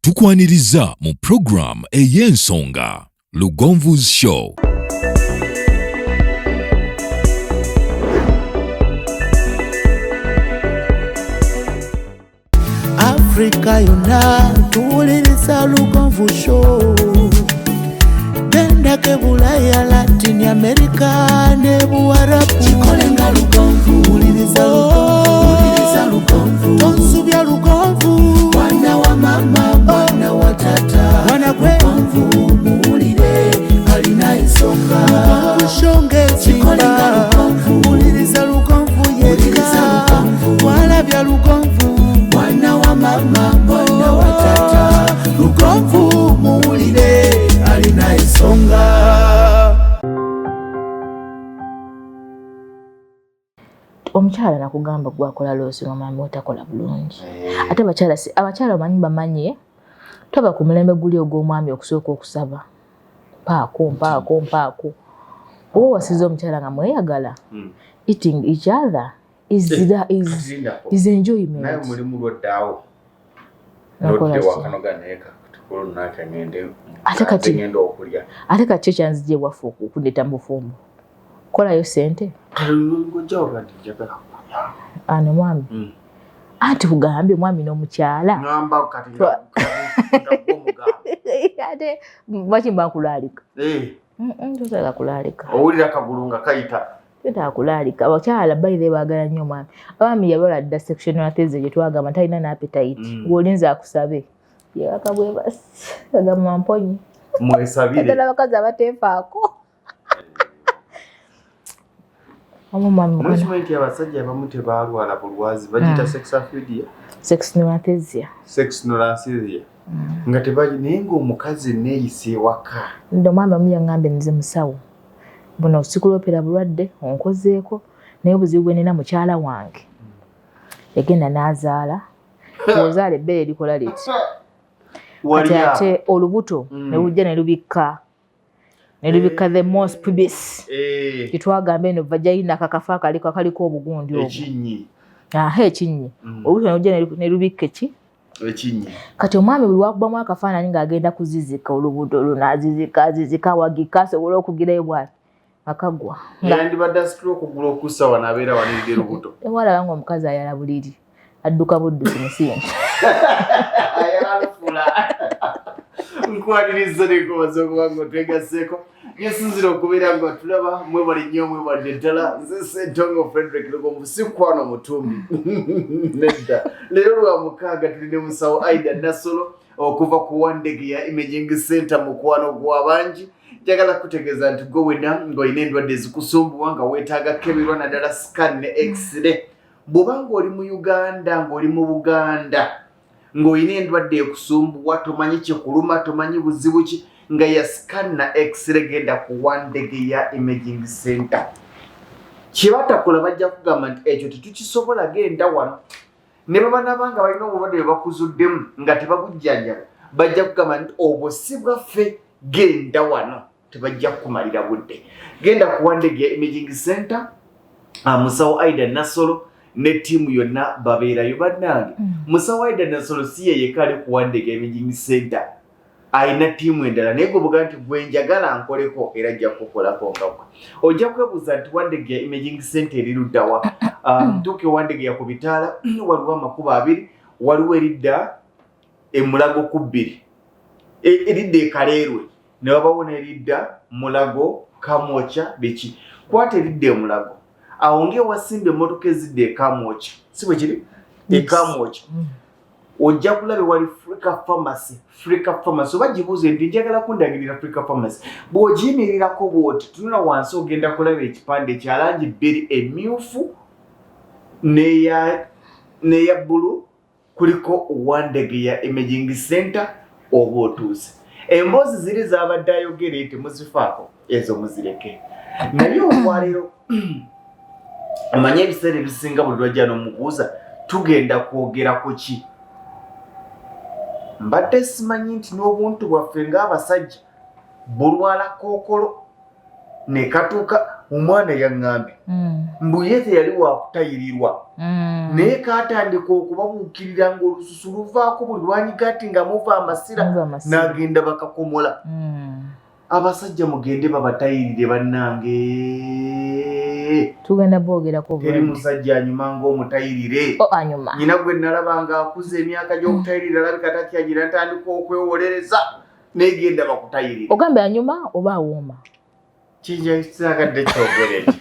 Tukwaniriza mu program ey'ensonga Lugonvu's Show. Africa yonna tuwuliriza Lugonvu Show. Genda ke Bulaya, Latin America ne Buwarabu. Kikolenga Lugonvu, wuliriza Lugonvu. Tonsubya Lugonvu, mwana wa mama, mwana wa tata. Mwana kwe Lugonvu, muwulire alina ensonga. Lugonvu shongezi, kikolenga Lugonvu, wuliriza Lugonvu yeka. Walabya Lugonvu, mwana wa mama, mwana wa tata. Lugonvu, muwulire alina ensonga. Omukyala nakugamba gwakola loosi nga mami otakola bulungi. Ate abakyala bamanyi toba ku mulembe guli ogw'omwami okusooka okusaba. Mpaako. Oba wasiza omukyala nga mweyagala. Eating each other is enjoyment. Naye mulimu lwoddaawo. Lodde wakanoga neeka tukulu naka ngende. Ngende okulya. Ate kati kyanzije wafu okundeta mu bufumbo. Kolayo sente. Ano mwami. Ati kugambye mwami n'omukyala. Ngamba kati ate bakimba kulalika. Totala kulalika. Owulira kagulunga kayita. Totala kulalika. Abakyala bayire baagala nnyo mwami. Abami yabala dda sectional theze gye twagamba talina n'appetite. Ng'olinza akusabe. Yakabwe basi. Agamba mponyi. Mwesabire. Ate n'abakazi abateefaako. Management y'abasajja abamu tebalwala bulwazi bagita sexaphilia. Sexnolancesia. Nga tebaji naye ng'omukazi neeyise ewaka. Ndo mama muyangambe nze musawo. Buno osikulopera bulwadde onkozeeko naye obuzibu bwe nina mukyala wange. Yagenda n'azaala. Ozaala ebbere likola liti. Kati ate olubuto ne lujja ne lubikka. Nelubika the most pubis. Kitwagambe eno vagina kakafa kaliko obugundi obwo. Ekinyi. Ekinyi. Olubuto nolujja nelubika ki? Ekinyi. Kati omwami buli wakubamu akafaananyi ng'agenda kuzizika olubuto lunazizika wagika sobola okugirayo bwati akagwa. Yandibadde stroke okugula okussa wano abeera wanirira olubuto. Walaba ng'omukazi ayala buliri adduka buddusi musingi. Ayalafula. Nkwaniriza nekomaze okuba ng'otwegasseeko. Yesinzira okubeera nga tulaba mwebale nnyo mwebale ddala. Nze Ssentongo Frederick Lugonvu sikwano mutumbi. Nedda. Leero lwa mukaaga tulina musawo Aida Nasolo okuva ku Wandege ya Imaging Center mukwano gw'abangi. Njagala kutegeeza nti gwe wena ng'olina endwadde ezikusumbuwa nga weetaaga keberwa naddala scan ne x-ray. Bw'oba ng'oli mu Uganda ng'oli mu Buganda ng'olina endwadde ekusumbuwa tomanyi kikuluma tomanyi buzibu ki nga ya scan na x-ray genda ku Wandege ya Imaging Center. Kyebatakola bajja kugamba nti ekyo tetukisobola genda wano. Ne baba nabanga balina obulwadde bwe bakuzuddemu nga tebagujjanjaba bajja kugamba nti obwo si bwaffe genda wano tebajja kumalira budde. Genda ku Wandege ya Imaging Center. Musawo Aida Nasolo ne tiimu yonna babeerayo bannange. Musawo Aida Nasolo si ye yekka ali ku Wandege ya Imaging Center. Ayina tiimu endala naye gwe nti gwe njagala nkoleko era ajja kukolako nga gwe. Ojja kwebuuza nti Wandege ya Imaging Center eri luddawa? Ntuuke Wandege ya ku Bitaala waliwo amakubo abiri, waliwo eridda Mulago ku 2, eridda e Kaleerwe ne wabawo n'eridda Mulago Kamwocha biki. Kwata eridda e Mulago awo ng'ewasimba emmotoka ezidda e Kamwocha si bwe kiri e Kamwocha. Ojja kulaba wali Africa Pharmacy oba gibuuze nti njagala kundagirira Africa Pharmacy. Bw'ogiyimirirako bw'oti tunula wansi ogenda kulaba ekipande kya langi bbiri emmyufu n'eya bbulu kuliko Wandege ya Imaging Center oba otuuse. Emboozi ziri zaabadde ayogere temuzifaako ezo muzireke. Naye olwaleero amanye ebiseera ebisinga buli lwajja n'omubuuza tugenda kwogera ku ki? Mbadde simanyi nti n'obuntu bwaffe ng'abasajja bulwala kookolo ne katuuka omwana yaŋŋambye mbu ye teyali wakutayirirwa naye kaatandika okubabuukirira ng'olususu luvaako buli lwanyiga ati nga muva amasira n'agenda bakakomola. Abasajja mugende babatayirire bannange. Tugenda boogerako teri musajja anyuma ng'omutayirire. Anyuma nyina gwe nalaba ng'akuza emyaka gy'okutayirira alabika tatyagira ntandika okwewolereza negenda bakutayirire. Ogambe anyuma oba awooma? Kijja kisaagadde kyogere ekyo.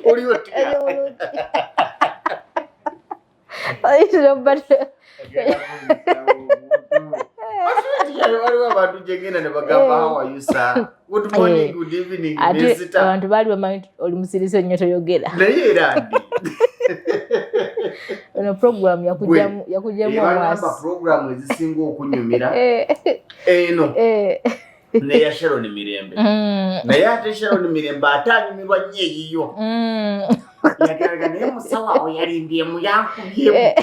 Oli otya? Waliwo abantu gyegenda ne bagamba how are you sir? Good morning, good evening, nesita. Abantu baali bamanyi oli musiriso nnyo toyogera. Naye era ndi. Ono program yakugyamu amaaso. Program ezisinga okunyumira. Eno. Neya Sharon Mirembe. Naye ate Sharon Mirembe atanyumirwa nnyo eyiyo. Yagalaga naye musawa oyalimbye muyankubye.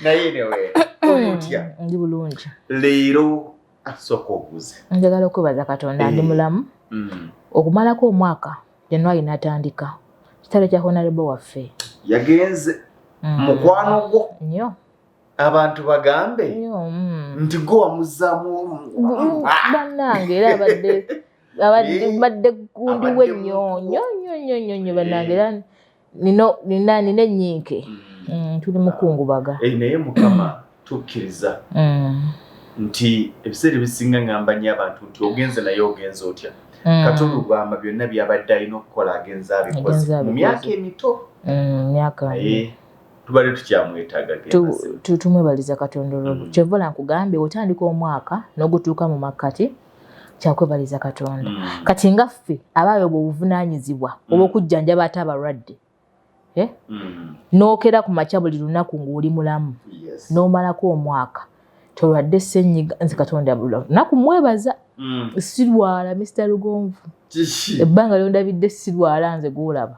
Naye newe otya? Ndi bulungi. Leero asooka okuze. Njagala okwebaza Katonda ndi mulamu. Okumalako omwaka January n'atandika. Kitale kya Honorable waffe yagenze mukwano gwo nnyo. Abantu bagambe nti gwe wamuzaamu bannange era abadde gundi w'ennyonyo bannange era nina ennyinke tuli mukungubaga. Naye Mukama tukkiriza nti ebiseera ebisinga ngamba nnyo abantu nti ogenze naye ogenze otya. Katonda ugamba byonna byabadde alina okukola agenza abikoze mu myaka emito. Naye tubadde tukyamwetaaga. Tumwebaliza Katonda olwo. Kyevola nkugambye otandika omwaka n'ogutuuka mu makkati kyakwebaliza Katonda. Kati nga ffe abaayo obuvunaanyizibwa obw'okujjanjaba ate abalwadde n'okera ku makya buli lunaku ng'oli mulamu n'omalako omwaka tolwadde ssenyiga nze Katonda lunaku mwebaza. Sirwala Mr. Lugonvu. Ebbanga lyondabidde sirwala nze gwolaba.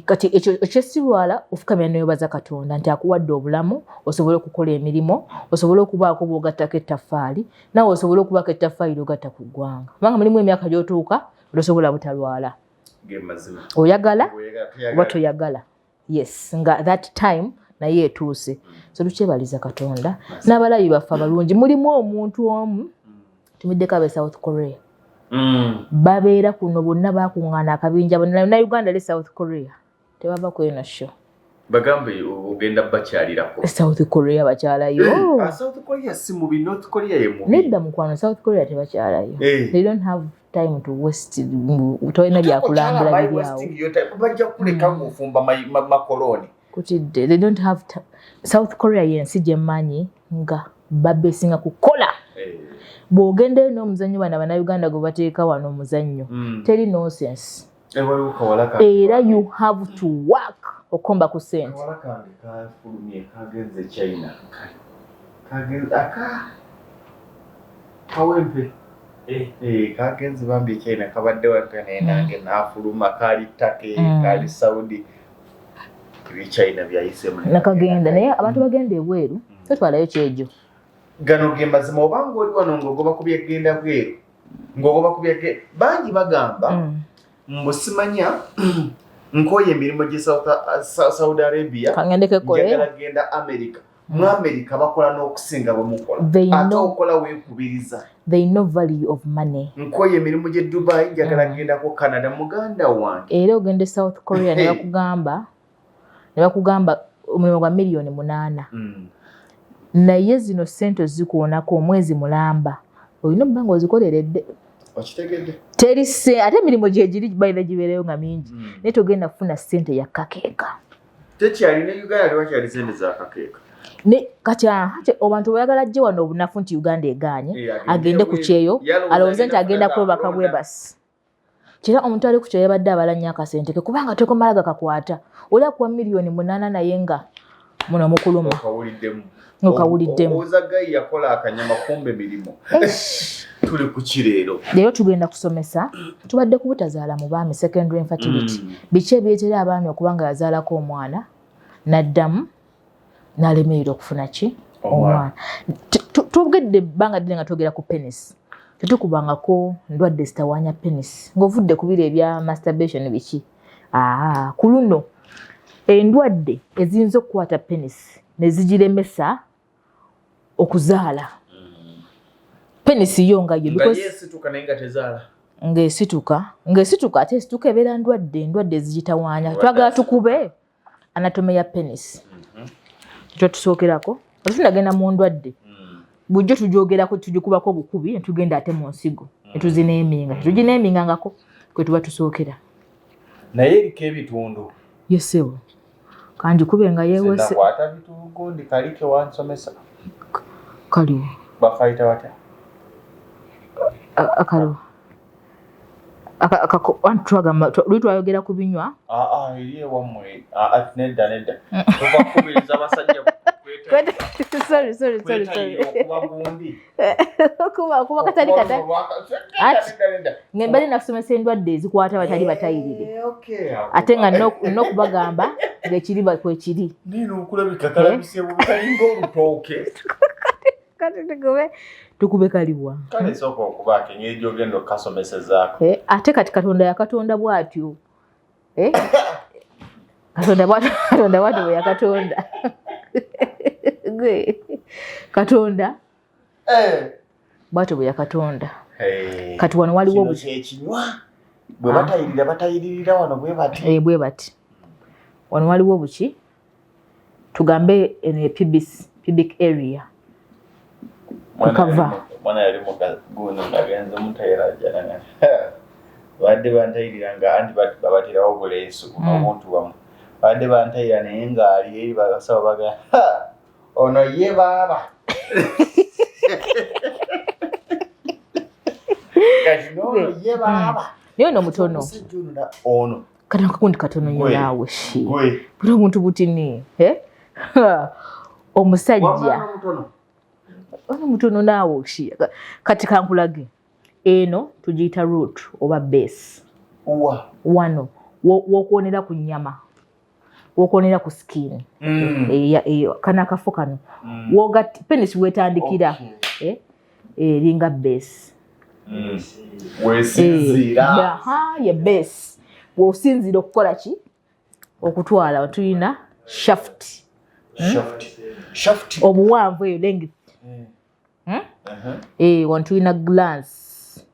Kati ekyo sirwala ofukamira neyobaza Katonda nti akuwadde obulamu osobole okukola emirimu osobole okubaako bw'ogattako ettaffaali nawe osobole okubaako ettaffaali ly'ogatta ku ggwanga kubanga mulimu emyaka gy'otuuka osobola butalwala. Oyagala oba toyagala. Yes nga that time naye etuuse. So tukyebaliza Katonda n'abalabi baffe abalungi mulimu omuntu omu tumiddeko ab'e South Korea. Babeera kuno bonna bakuŋŋaana akabinja bonna Uganda le South Korea tebava ku eno show. Bagambe ogenda bakyalirako. South Korea bakyalayo. South Korea si mubi, North Korea ye mubi. Nedda mukwano South Korea tebakyalayo. They don't have time to waste. Utolina byakulambula bibyawo. Bajja kuleka ng'ofumba makoloni. Kutidde. They don't have South Korea yensi gye mmanyi nga babesinga kukola. Bw'ogendeyo n'omuzannyo bana Uganda gwe bateeka wano omuzannyo teri nonsense. Era you have to work okomba ku ssente. Kagenze China. Kawempe. Kagenze bambi China kabadde wempe nange n'afuluma kali ttake kali Saudi. China byayisemu. Nakagenda naye abantu bagenda ebweru totwalayo kyejo. Gano gemazima obanga oli wano ng'ogoba ku byegenda bweru ng'ogoba ku byegenda bangi bagamba mbusimanya nkoye emirimu gye Saudi Arabia njagala genda America. Mu America bakola n'okusinga bwe mukola ate okola weekubiriza. They know value of money. Nkoye emirimu gye Dubai njagala genda ku Canada muganda wange. Era ogende South Korea ne bakugamba omulimu gwa miliyoni 8. Naye zino ssente zikuwonako omwezi mulamba olina obbanga ozikoleredde. Okitegedde? Teri ate emirimu gye giri bayira gibeereyo nga mingi naye togenda kufuna ssente ya kakeeka. Tekyali ne Uganda tewakyali ssente za kakeeka. Kati abantu bayagala ajje wano obunafu nti Uganda egaanye agende ku kyeyo alowooze nti agenda kwebaka bwebasi. Kira omuntu ali ku kyeyo yabadde abalanya akasente ke kubanga tekomala gakakwata oli akuwa miliyoni 8 naye nga muno mukuluma. Okawuliddemu. Ozagayi yakola akanyama kumbe mirimu. Tuli ku kireero. Leero tugenda kusomesa tubadde ku butazaala mu baami secondary infertility. Biki ebyetera abaami okubanga yazaalako omwana n'addamu n'alemererwa okufuna ki omwana. Tugedde ebbanga ddene nga twogera ku penis. tetukubangako ndwadde zitawaanya penis ng'ovudde ku biro ebya masturbation biki. Ku luno endwadde eziyinza okukwata penis ne zigiremesa okuzaala. Penis yo nga yo ng'esituka ate esituka ebeera endwadde ezigitawaanya. Twagala tukube anatome ya penis. Ekyo tusookerako. Tunagenda mu ndwadde. Bujjo tujoogerako tugikubako obukubi ne tugenda ate mu nsigo. Ne tuzineeminga. Tugineemingangako kwe tuba tusookera. Naye eriko ebitundu. Yesebo. Kanji kube nga yeewese. Sinakwata bitundu ndi kalike wansomesa. Kaliwo. Bakaita watya? Akaliwo. Twagamba twayogera ku binywa. Eriye wammwe. Nedda. Tubakubiriza abasajja Sorry. Kuba katali kata. Ngembali nakusomesa endwadde ezikwata abatali batayirire. Ate nga n'okubagamba ng'ekiriba kwekiri. Nino okulabika kalabise butalinga olutooke. Kati tukube kaliwa. Kale sooka okubaako engeri gy'ogenda okukasomesezzaako. Ate kati Katonda yakatonda bw'atyo. Katonda bw'atyo bwe yakatonda. Katonda bw'atyo bwe yakatonda. Kati wano waliwo ekinywa bwe batayiririra wano bwe bati. Bwe bati. Wano waliwo buki tugambe eno pubic area. Mwana yali muguno ngagenze mutayira jana. Badde bantayirira anti babatirawo obuleesu omuntu wamu. Badde bantayira naye ng'ali eri basaba baga ono ye baaba. Kati n'ono ye baaba. Naye ono mutono. Ono. Kati akakundi katono nnyo naawe shi. Buli omuntu butini. Omusajja. Ono mutono naawe shi. Kati kankulage. Eno tugiyita root oba base. Wano wokwonera ku nnyama. Wokwonera ku skin. Kana akafo kano. Wogati penis wetandikira. Eringa base. Wesinzira. Ye base. Wosinzira okukola ki? Okutwala tulina shaft. Obuwanvu eyo length. Wano tulina glance.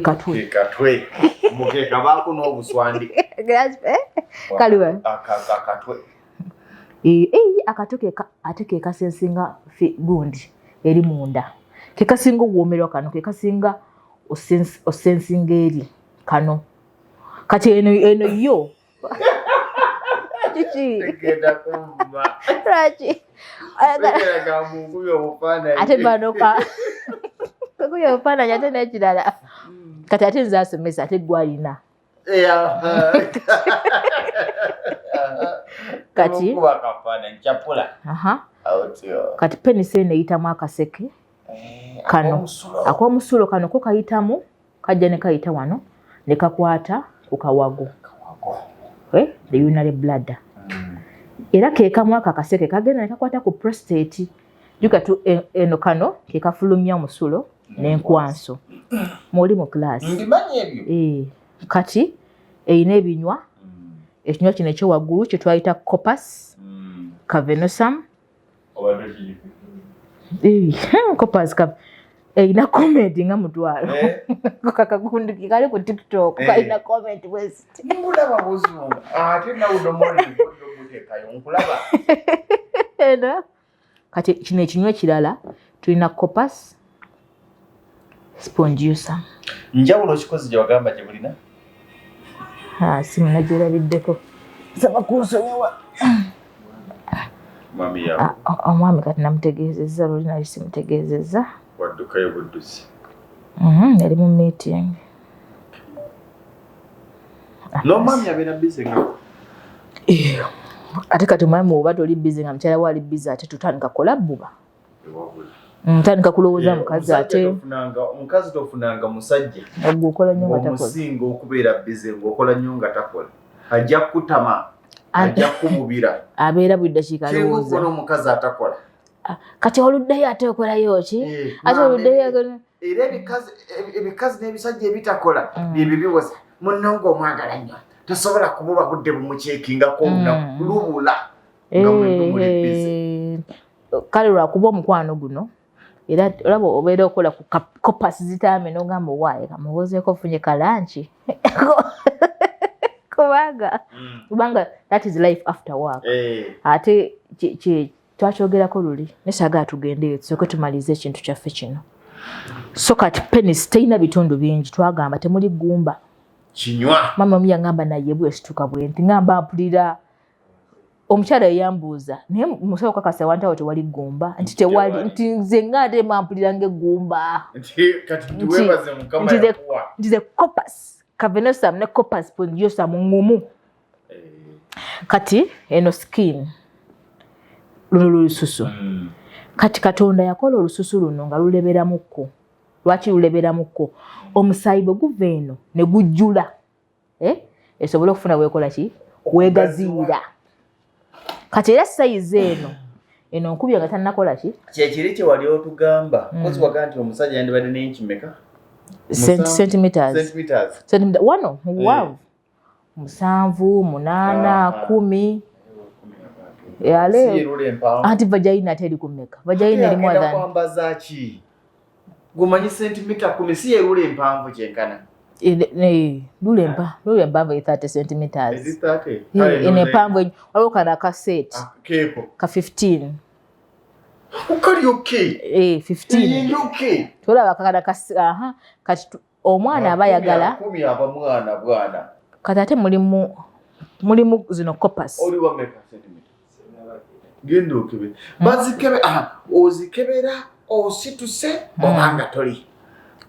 Katwe. Mukeka baako n'obuswandi. Kaliwa. Katwe. Akatoke ate ke kasensinga gundi eri munda. Ke kasinga okuwoomerwa kano ke kasinga osensinga eri kano. Kati eno yo. Tegenda kumba. Rachi. Tegenda munguyo obufaananyi. Ate banoka. Kuyo obufaananyi ate n'ekirala. Kati ate nze asomesa ate gwalina. Kati kati penisi eno eyitamu akaseke kano ak'omusulo kano ko kayitamu kajja ne kayita wano ne kakwata ku kawago the urinary bladder. Era ke kamu akakaseke kagenda ne kakwata ku prostate jukatu eno kano ke kafulumya omusulo n'enkwanso muli mu class. Kati eyina ebinywa ekinywa kino ekyowaggulu kye twayita corpus cavernosum. Corpus eyina comment nga mutwalo. Kakagundi kali ku TikTok kalina comment west. Mbulaba buzungu. Ate nawe domoni ndokutekayo nkulaba. Kati kino ekinywa ekirala tulina corpus spongiosum. Njawulo kikozi gye wagamba gye bulina? Simunagirabiddeko. Nsaba kunsonyiwa. Mami yawe. Omwami kati namutegeezezza luli nali simutegeezezza. Waddukayo buddusi. Yali mu meeting. N'omwami abeera busy nga. Ate kati omwami oba toli busy nga mukyala we ali busy ate tutandika kola bbuba. Ntandika kulowooza mukazi ate. Omukazi tofunanga musajja. Ogwo okola nnyo nga takola. Omusinga okubeera busy ng'okola nnyo nga takola. Ajja kutama. Ajja kumubira. Abeera buli ddakiika alowooza. Kyeng'okola omukazi atakola. kati oluddeyo ate okolayo ki ate oluddeyo era ebikazi n'ebisajja ebitakola byebyo biwoza munno ng'omwagala nnyo tosobola kumuba budde bumuceekingako olunaku lubula nga muli busy. Kale lwakuba omukwano guno era olaba obeera okola ku kopasi zitame n'ogamba owaaye kamubuuzeeko ofunye kalanki kubanga that is life after work. Ate twakyogerako luli nesaagala tugendeyo tusooke tumalize ekintu kyaffe kino. So kati penis terina bitundu bingi twagamba temuli gumba kinywa. Mama omu yangamba naye bwesituka bwenti ngamba mpulira omukyala yeyambuuza naye musawo kakasa wantawo tewali gumba nti tewali nti nze ngate mampulira ng'eggumba nti the corpus cavernosum ne corpus spongiosum ngumu. Kati eno skin luno lususu kati Katonda yakola olususu luno nga luleberamuko. Lwaki luleberamuko? Omusaayi bwe guva eno ne gujjula esobola okufuna weekola ki weegaziira. Kati era sayize eno nkubya nga tannakola ki kyekiri kye wali otugamba kozi wagaa nti omusajja yandibadde n'inchi mmeka centimeters wano mu buwanvu 7, 8, 10 yale anti vagina teri kumeka vagina eri more than kwambaza ki gumanyi sentimita 10 si yerule empanvu kyenkana lule mpanvu 30 centimeters is 30 ine panvu waliwo kana ka set keeko ka 15 ukali okay 15 okay tulaba kana ka kati omwana abayagala 10 aba mwana bwana kati ate mulimu zino corpus oli wa meka centimeters gendo okebe bazikebe ozikebera osituse obanga toli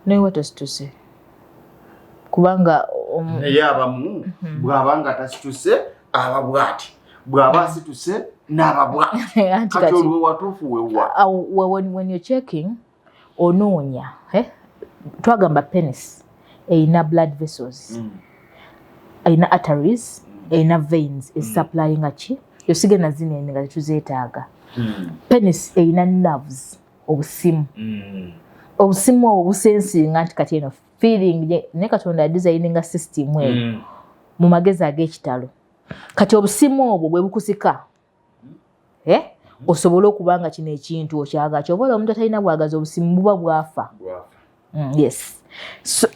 ne what is to say kubanga yabamu bwabanga tasituse ababwati bwaba situse n'ababwati kati olwo watuufu wewa when you're checking onoonya twagamba penis eyina blood vessels eyina arteries eyina veins supplying ki yosige na zino nga tetuzeetaaga. Penis eyina nerves obusimu obusimu obwo busensinga nti kati eno feeling ne Katonda yadesigninga system eyo mu magezi ag'ekitalo. Kati obusimu obwo bwe bukusika osobola okubanga kino ekintu okyaga kyobola omuntu atalina bwagaza obusimu buba bwafa. Yes. So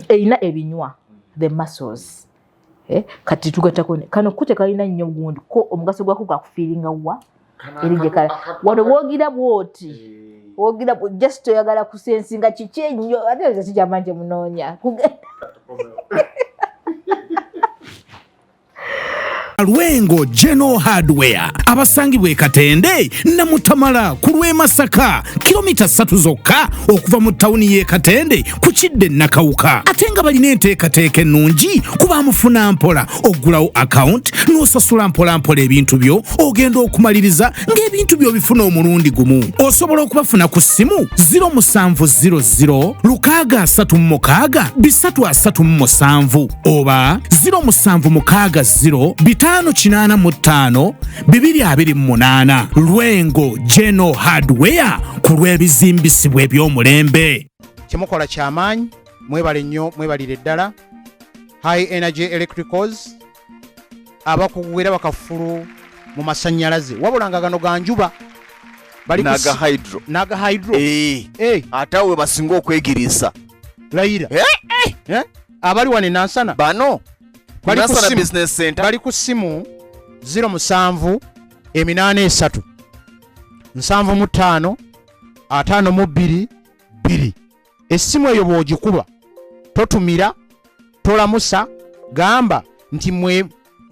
eyina ebinywa the muscles kati tugatako kano kute kalina nnyo gundi ko omugaso gwako gakufiiringa wa erije kala wano wogira bwoti wogira just toyagala kusensinga kiki ennyo ate kijamanje munoonya Lwengo General Hardware abasangibwa e Katende Namutamala ku lw'e Masaka kilomita 3 zokka okuva mu tawuni y'e Katende ku Kidde Nakawuka ate nga balina enteekateeka ennungi kuba mufuna mpola oggulawo account n'osasula mpola ebintu byo ogenda okumaliriza ng'ebintu byo bifuna omulundi gumu. Osobola okubafuna ku ssimu 0700 636 oba 0760 585 228. Lwengo General Hardware ku lw'ebizimbisibwa eby'omulembe. Kyemukola kyamaanyi mwebale nnyo mwebalire ddala high energy electricals abakuwera bakafulu mu masannyalaze wabula nga gano ga njuba naga hydro atawe basinga okwegirisa layira abali wane nansana bano Nansana Business Center bali ku simu 07 83 75 52 2. Essimu eyo bw'ogikuba totumira tolamusa gamba nti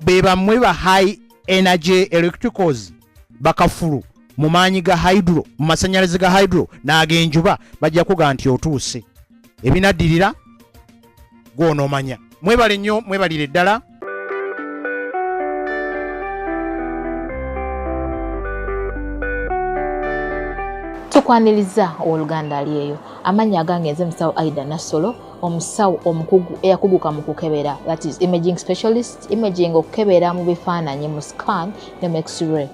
beba mwe ba high energy electricals bakafulu mu maanyi ga hydro mu masannyalaze ga hydro n'ag'enjuba bajja kuga nti otuuse ebinaddirira gw'onoomanya. Mwebale nnyo mwebalire ddala. Tukwaniriza oluganda alieyo amannya agange nze musawo Aida Nasolo omusawo omukugu eyakuguka mu kukebera that is imaging specialist imaging okukebera mu bifaananyi mu scan ne x-ray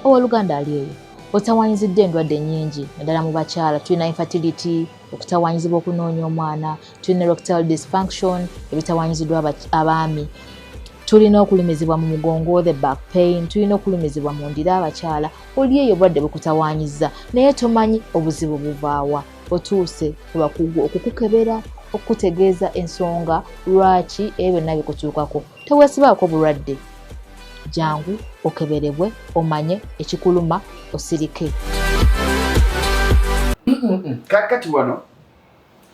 oluganda alieyo Otawanyizidde endwadde nnyingi naddala mu bakyala. Tulina infertility, okutawanyizibwa okunoonya omwana, tulina erectile dysfunction, ebitawanyiziddwa abaami, tulina okulumizibwa mu mugongo, the back pain, tulina okulumizibwa mu ndira abakyala. Oli eyo obulwadde bukutawanyiza naye tomanyi obuzibu buvaawa. Otuuse ku bakugu okukukebera, okukutegeeza ensonga lwaki ebyo byonna bikutuukako. Teweesibaako bulwadde, jangu okeberebwe omanye ekikuluma osirike. Kakati wano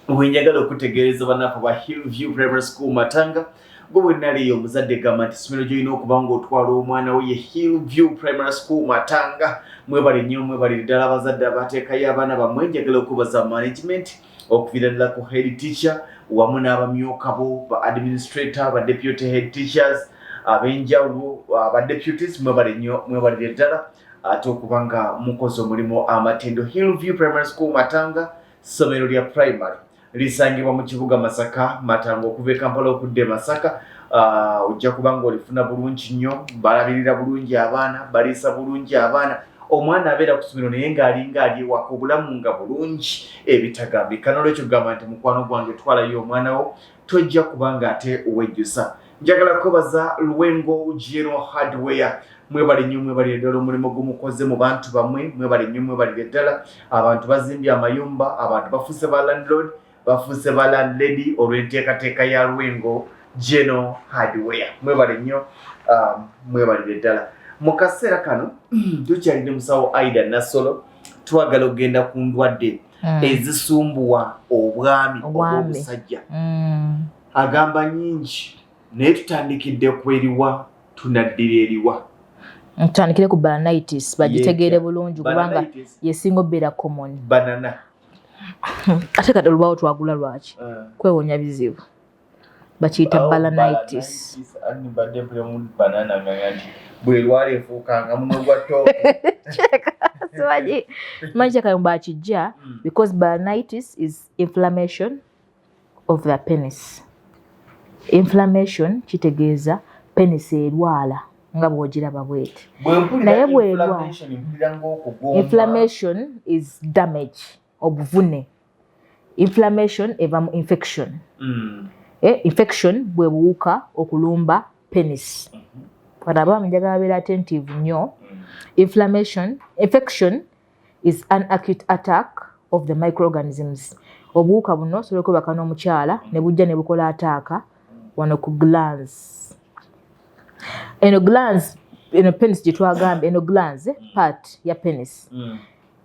wenjagala okutegeereza bannaffe ba Hillview Primary School Matanga gwe bwe naliyo omuzadde gamba nti essomero gy'olina okuba ng'otwala omwana we ye Hillview Primary School Matanga. Mwebale nnyo, mwebale ddala abazadde abateekayo abaana bammwe. Njagala okubaza management okuviira ddala ku head teacher wamu n'abamyuka bo, ba administrator, ba deputy head teachers ab'enjawulo, ba deputies. Mwebale nnyo, mwebale ddala ate okuba nga mukoze omulimu amatendo. Hillview Primary School Matanga ssomero lya primary lisangibwa mu kibuga Masaka. Matanga okuva e Kampala okudde Masaka. Ojja kuba ng'olifuna bulungi nnyo, balabirira bulungi abaana, baliisa bulungi abaana. Omwana abeera ku ssomero naye ng'alinga ali ewaka, obulamu nga bulungi ebitagambika. N'olwekyo gamba nti mukwano gwange twalayo omwana wo, tojja kuba ng'ate owejjusa. Njagala kwebaza Lwengo General Hardware. Mwebale nnyo, mwebale ddala omulimu gumukoze mu bantu bammwe. Mwebale nnyo, mwebale ddala. Abantu bazimbye amayumba, abantu bafuuse ba landlord, bafuuse ba landlady olw'enteekateeka ya Lwengo General Hardware. Mwebale nnyo, mwebale ddala. Mu kaseera kano tukyalina musawo Aida Nasolo. Twagala okugenda ku ndwadde ezisumbuwa obwami obw'obusajja. Agamba nnyingi naye tutandikidde ku eriwa tunaddira eriwa. Tutandikire ku balanitis bagitegeere bulungi kubanga yesinga obeera common. Banana. Ate kati olubaawo twagula lwaki? Kwewonya bizibu. Bakiyita balanitis. Mbadde mpulira mu banana ng'ati bwe lwali efuukanga muno gwa tooke. Manyi kyakayumba akijja because balanitis is inflammation of the penis. Inflammation kitegeeza penis erwala nga bw'ogiraba bweti. Naye bw'erwala, inflammation is damage, obuvune. Inflammation eva mu infection. Infection bwe buwuka okulumba penis. Kati abaami njagala babeera attentive nnyo. Infection is an acute attack of the microorganisms. Obuwuka buno sobola kwebaka n'omukyala ne bujja ne bukola ataaka wano ku glands. Eno glands, eno penis gye twagamba, eno glands part ya penis.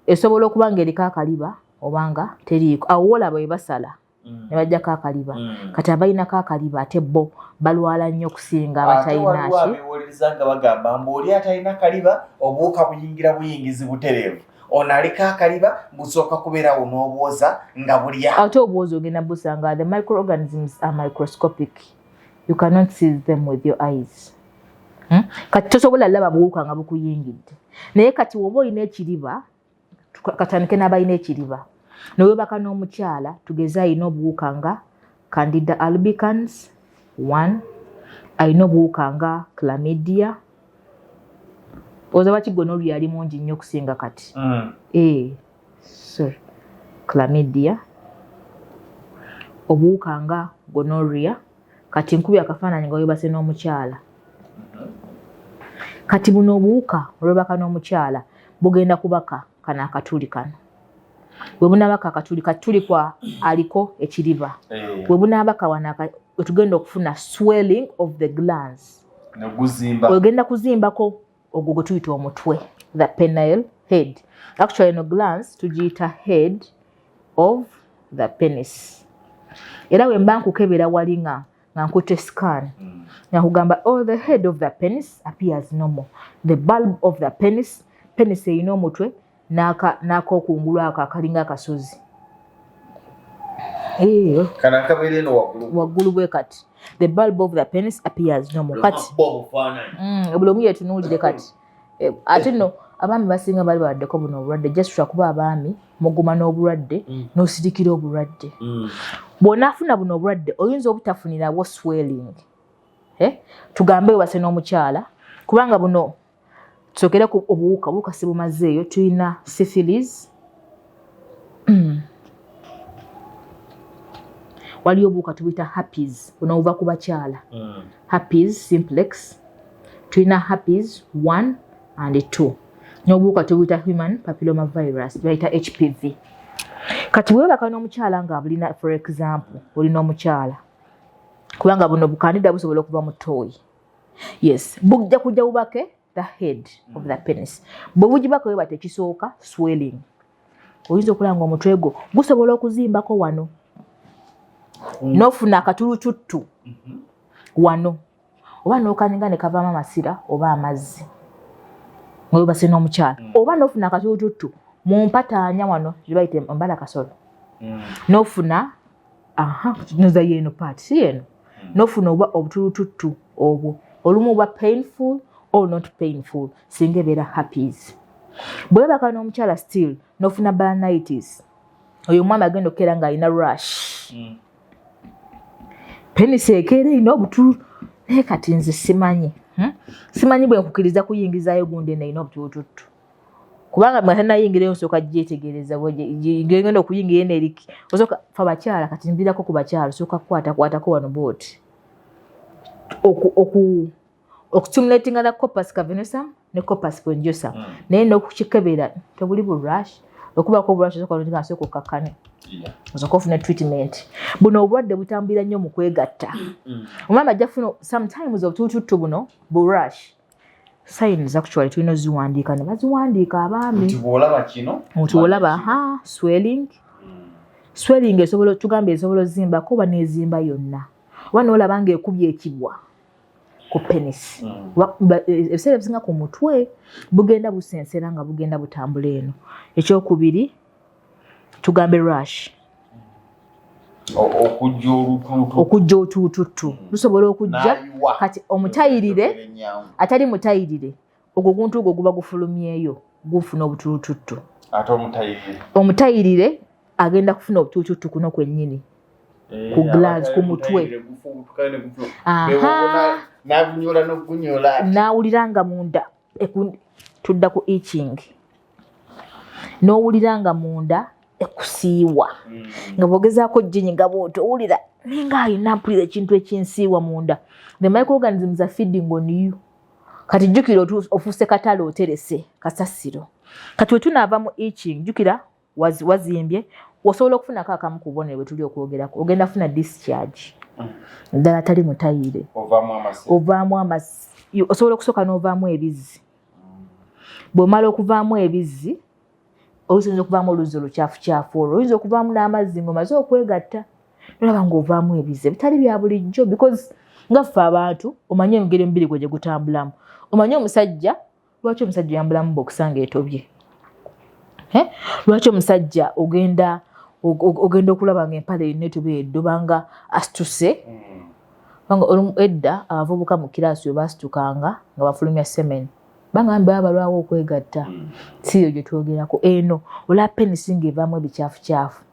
Esobola okuba ng'eriko akaliba obanga teriiko. Awo olaba bwe basala ne bajjako akaliba. Kati abalinako akaliba ate bo balwala nnyo okusinga abatalina ki. Ate waliwo abeewoleriza nga bagamba mbu oli atalina kaliba obuwuka buyingira buyingizi butereevu. Ono aliko akaliba busooka kubeerawo n'obwoza nga bulya. Ate obwoza ogenda busanga the microorganisms are microscopic. You cannot see them with your eyes. Kati tosobola laba buwuka nga bukuyingidde. Naye kati woba olina ekiriba, katandike n'abalina ekiriba. Nowebaka n'omukyala tugeze alina obuwuka nga Candida albicans 1, alina obuwuka nga chlamydia. Ozaba kigonorrhea ali mungi nnyo okusinga kati. Chlamydia. Obuwuka nga gonorrhea. Kati nkubye akafaananyi nga webase n'omukyala. Kati buno obuwuka olwebaka n'omukyala bugenda kubaka kano akatuli kano. Bwe bunabaka akatuli katuli kwa aliko ekiriba. Bwe bunabaka wanaka tugenda okufuna swelling of the glands. Ogenda kuzimbako ogwo gwe tuyita omutwe, the penile head. Actually no glands tugiyita head of the penis. Era we mba nkukebera wali nga nkutte scan. Nakugamba the head of the penis appears normal. The bulb of the penis erina omutwe n'akokungulu ako akalinga akasozi. Kana kabeere no waggulu bwe kati. The bulb of the penis appears normal. Kati obulamu yetunuulire kati. Ate no abaami basinga bali baddeko buno obulwadde just kuba abaami muguma n'obulwadde n'osirikira obulwadde. Bw'onaafuna buno obulwadde oyinza obutafunirawo swelling. Tugambe webase n'omukyala kubanga buno tusokera ku obuwuka si bumazeeyo tulina syphilis waliyo obuwuka tubuyita herpes buno buva ku bakyala herpes simplex tulina herpes 1 and 2 n'obuwuka tubuyita human papilloma virus bayita HPV. Kati bwebaka n'omukyala nga bulina for example olina omukyala kubanga buno bukandida busobola okuva mu toy. Yes, bujja kujja bubake the head of the penis. Bwe bugibaka weba tekisooka swelling. Oyinza okulanga omutwe gwo gusobola okuzimbako wano. N'ofuna akatulututtu wano. Oba n'okaninga ne kavaamu amasira oba amazzi. Ng'obase n'omukyala. Oba n'ofuna akatulututtu mu mpataanya wano gye bayita mbala kasolo. N'ofuna noza yeno part si yeno. N'ofuna oba obutulututtu obwo. Olumu oba painful or not painful singa ebeera herpes. Bwebaka n'omukyala still n'ofuna balanitis. Oyo omwami agenda okukeera ng'alina rush. Penis ekeera erina obutulu naye kati nze simanyi. Simanyi bwe nkukiriza kuyingizaayo gundi erina obutulututtu. Kubanga mwe tanayingireyo nsooka gyetegereza ngenda okuyingira eno eriki. Osooka fa bakyala kati mbirako ku bakyala osooka kwatako wano booti. Okustimulatinga the corpus cavernosum ne corpus spongiosum. Naye n'okukikebera tebuli bulrash okubako obulrash osooka n'otinga nsooka okakkane. Osooka ofuna treatment. Buno obulwadde butambulira nnyo mu kwegatta. Omwami ajja kufuna sometimes obutulututtu buno bulrash. Signs actually tulina oziwandiika ne baziwandiika abaami. Nti bw'olaba kino? Nti bw'olaba swelling. Swelling esobola tugamba esobola ozimbako oba n'ezimba yonna. Oba n'olaba ng'ekubye ekibwa ku penis. Ebiseera ebisinga ku mutwe bugenda busensera nga bugenda butambula eno. Ekyokubiri tugambe rush. Okujja otulututtu lusobola okujja kati omutayirire atali mutayirire ogwo guntu ogwo guba gufulumyeyo gufuna obutulututtu. Ate omutayirire agenda kufuna obutulututtu kuno kwennyini ku glands ku mutwe. N'awulira nga munda tudda ku itching. N'owulira nga munda ekusiiwa nga bwogezaako ginyiga bw'oti owulira ninga alina mpulira ekintu ekinsiiwa munda. The microorganisms are feeding on you. Kati jjukira ofuuse katale oterese kasasiro. Kati we tunaava mu itching jjukira wazimbye osobola okufunako akamu ku bubonero bwe tuli okwogerako. Ogenda kufuna discharge ddala atali mutayire. Ovaamu amasi. Osobola okusooka n'ovaamu ebizzi. Bw'omala okuvaamu ebizzi oyinza okuvaamu oluzzi olukyafu olwo. Oyinza okuvaamu n'amazzi ng'omaze okwegatta. Nolaba ng'ovaamu ebizzi ebitali bya bulijjo because nga ffe abantu omanyi engeri emubiri gwe gye gutambulamu. Omanyi omusajja lwaki omusajja oyambulamu bokisa ng'etobye. Lwaki omusajja ogenda okulaba ng'empale erina etobye eddoba nga asituse. Edda abavubuka mu kiraasi we baasitukanga nga bafulumya semeni. Bangamba baba balwawo okwegatta. Siyo gye twogerako. Eno olaba penisi ng'evaamu ebikyafu.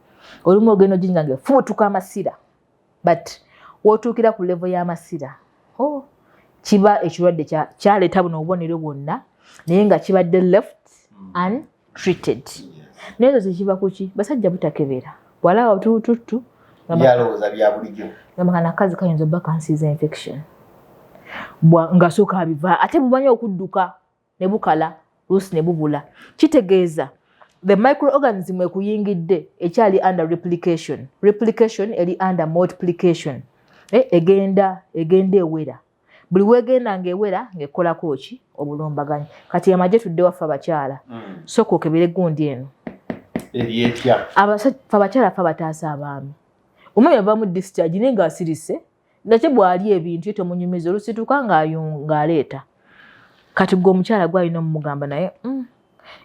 Olumu ogenda oginga ng'efubutuka amasira. But w'otuukira ku level y'amasira kiba ekirwadde kyaleeta buno obubonero bwonna naye nga kibadde left untreated. Naye ezo zikiva ku ki? Basajja butakebera. Bw'alaba obutulututtu byalowooza bya bulijjo. Gamba kanakazi kayinza obba kansiiza infection. Ng'asooka abiva ate bumanyi okudduka ne bukala luusi ne bubula. Kitegeeza the microorganism ekuyingidde ekyali under replication. Replication eri under multiplication. Egenda ewera. Buli weegenda ng'ewera ng'ekolako ki obulumbaganyi. Kati amagye tudde waffe abakyala. Sooka okebere gundi eno. Eri etya? Abakyala ffe abataasa abaami. Omwami ava mu discharge naye ng'asirise. Nakye bw'ali ebintu tomunyumiza olusituka ng'aleeta. Kati gwe omukyala gw'alina omumugamba naye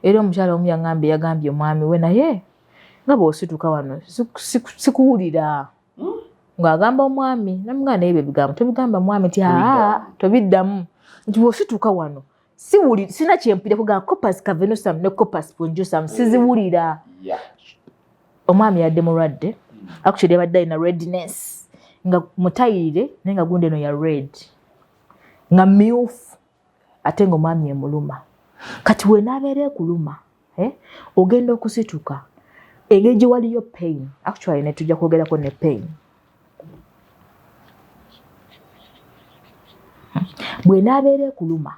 era omukyala omu yagambye omwami we naye nga bw'osituka wano sikuwulira. Ng'agamba omwami namugamba naye ebigambo tobigamba mwami nti tobiddamu nti bw'osituka wano sina kyempulira kugamba corpus cavernosum ne corpus spongiosum siziwulira. Omwami yadde mulwadde actually yabadde alina redness nga mutayirire naye nga gundi eno ya red nga myufu ate ng'omwami emuluma. kati wenabeera kuluma ogenda okusituka engeri gye waliyo pain actually ne tujja kwogerako ne pain bwenabeera kuluma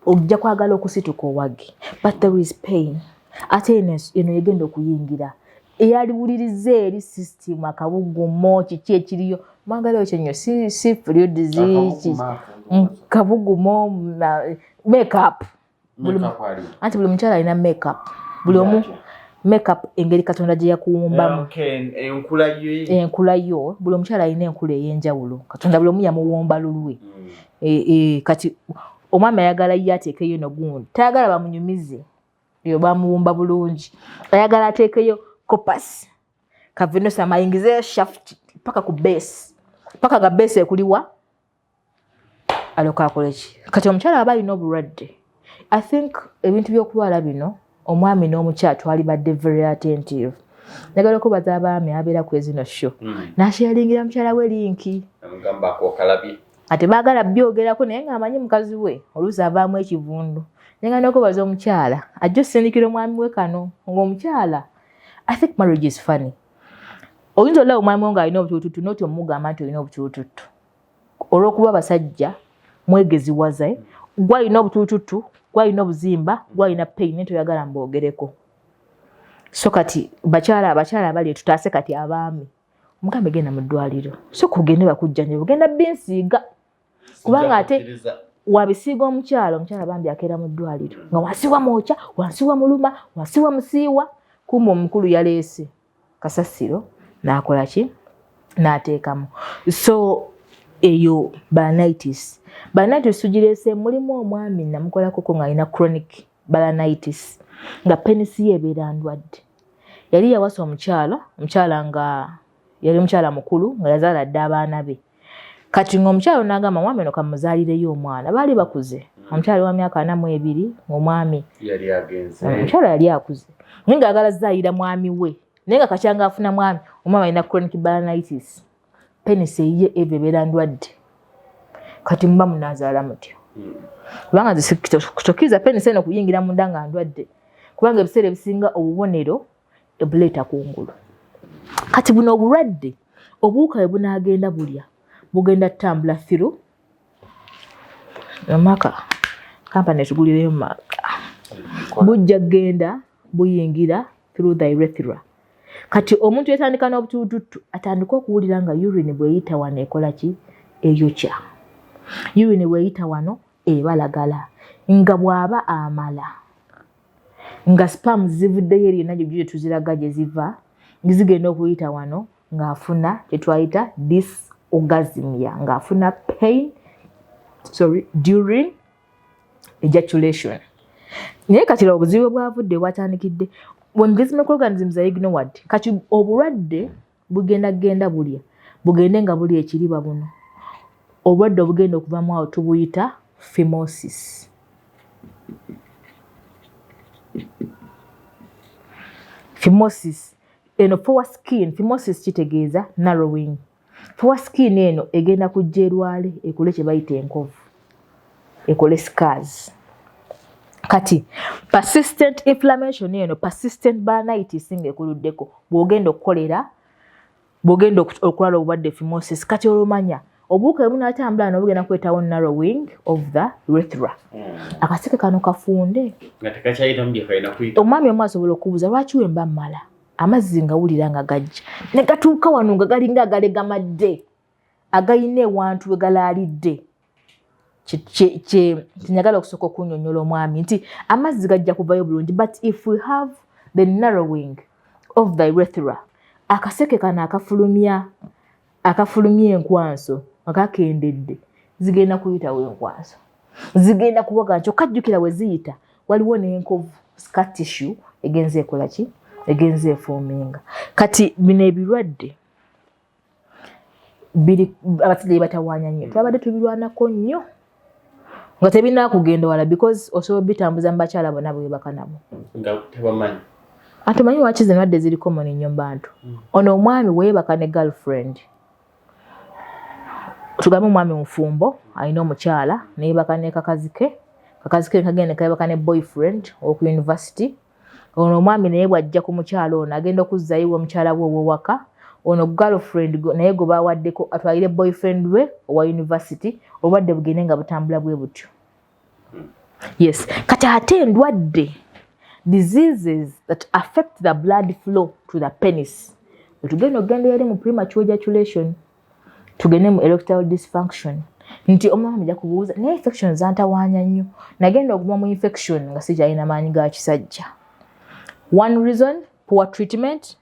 ojja kwagala okusituka owagge but there is pain ate eno egenda okuyingira eyaliwuliriza eri system akabugumo kiki ekiriyo mwagala ekyo nnyo si fluids kabugumo makeup anti buli mukyala alina makeup buli omu makeup engeri Katonda gye yakuwumbamu enkula yo buli omukyala alina enkula ey'enjawulo Katonda buli omu yamuwomba lulwe kati omwami ayagala ye ateekeyo no gundi tayagala bamunyumize yo bamuwumba bulungi ayagala ateekeyo kopas kavenosa amayingizeyo shaft paka ku base paka ga base ekuliwa aloka akoleki kati omukyala aba alina obulwadde I think ebintu by'okulwala bino omwami n'omukyala twali badde very attentive nagala okubaza abaami abeera ku ezino show nasharingira mukyala we linki ate baagala byogerako naye ng'amanyi mukazi we oluusi avaamu ekivundu naye n'okubaza omukyala ajja osindikira omwami we kano ng'omukyala I think marriage is funny oyinza olaba omwami wo ng'alina obutuututu noti omugamba nti olina obutuututu olw'okuba abasajja mwegeziwaza gwalina obutuututu gwalina obuzimba gwalina pain naye toyagala mboogereko so kati abakyala abali tutaase kati abaami omugambe genda mu ddwaliro so kugende bakujjanye bugenda binsiiga kubanga ate wabisiiga omukyala bambi akeera mu ddwaliro nga wansiwa mwokya wansiwa muluma wansiwa musiiwa kumba omukulu yaleese kasasiro n'akola ki n'ateekamu so eyo balanitis tugireese mulimu omwami namukolako nga alina chronic balanitis nga penisi ye ebeera ndwadde yali yawasa omukyala nga yali mukyala mukulu nga yazaala dde abaana be kati ng'omukyala n'agamba mwami ono kamuzaalireyo omwana baali bakuze omukyala wa myaka 42 ng'omwami omukyala yali akuze naye ng'agala zaalira mwami we naye nga kakyanga afuna mwami omwami alina chronic balanitis penisi ye eva ebeera ndwadde kati muba munaazaala mutyo kubanga kutokiriza penisi eno kuyingira munda nga ndwadde kubanga ebiseera ebisinga obubonero ebuleeta kungulu kati buno obulwadde obuwuka bwe bunaagenda bulya bugenda tutambula through amaka kampani etugulireyo mu maka bujja genda buyingira through the urethra kati omuntu yatandika n'obutuututu atandika okuwulira nga urine bweyita wano ekola ki eyokya urine bweyita wano ebalagala nga bw'aba amala nga spam zivuddeyo eri yonna gye tuziraga gye ziva zigenda okuyita wano ng'afuna kyetwayita dysorgasmia ng'afuna pain during ejaculation naye kati obuzibu bwavudde bwatandikidde when these microorganisms are ignored kati obulwadde bugenda bulya bugende nga buli ekiriba buno obulwadde obugenda okuvamu awo tubuyita phimosis eno phimosis kitegeeza narrowing skin eno egenda kujja erwale ekole kye bayita enkovu ekole scars kati persistent inflammation eno persistent balanitis ng'ekuluddeko bw'ogenda okukolera bw'ogenda okulwala obulwadde phimosis kati olumanya obuwuka bunaatambula n'obugenda kwetawo narrowing of the urethra akaseke kano kafunde omwami omu asobola okubuuza lwaki wemba mmala amazzi nga wulira nga gajja ne gatuuka wano nga galinga agalegamadde agayina ewantu we galaalidde kinyagala okusooka okunnyonnyola omwami nti amazzi gajja kuvayo bulungi but if we have the narrowing of the urethra akaseke kano akafulumya enkwanso akakendedde zigenda kuyitawo enkwanso zigenda kuwaga nti okajjukira we ziyita waliwo n'enkovu scar tissue egenza ekola ki egenza efuuminga kati bino ebirwadde abasajja batawaanya nnyo twabadde tubirwanako nnyo nga tebina kugenda wala because osobola bitambuza mu bakyala bonna bwebaka nabo nga tebamanyi atumanyi waki zino wadde ziri common nnyo bantu ono omwami weebaka ne girlfriend tugambe omwami mufumbo alina omukyala neebaka ne kakazi ke akazi ke kagenda kayabaka ne boyfriend oku university. Ono omwami naye bw'ajja ku mukyalo ono agenda okuzzayo omukyala we ow'ewaka. Ono girlfriend naye gwe baawaddeko atwalire boyfriend we owa university, obwadde bugende nga butambula bwe butyo. Yes, kati ate endwadde, diseases that affect the blood flow to the penis. Tugenda okugenda yali mu premature ejaculation, tugende mu erectile dysfunction. Nti omwami ajja kubuuza naye infection zantawaanya nnyo, nagenda okuguma mu infection nga sikyalina maanyi ga kisajja. One reason, poor treatment,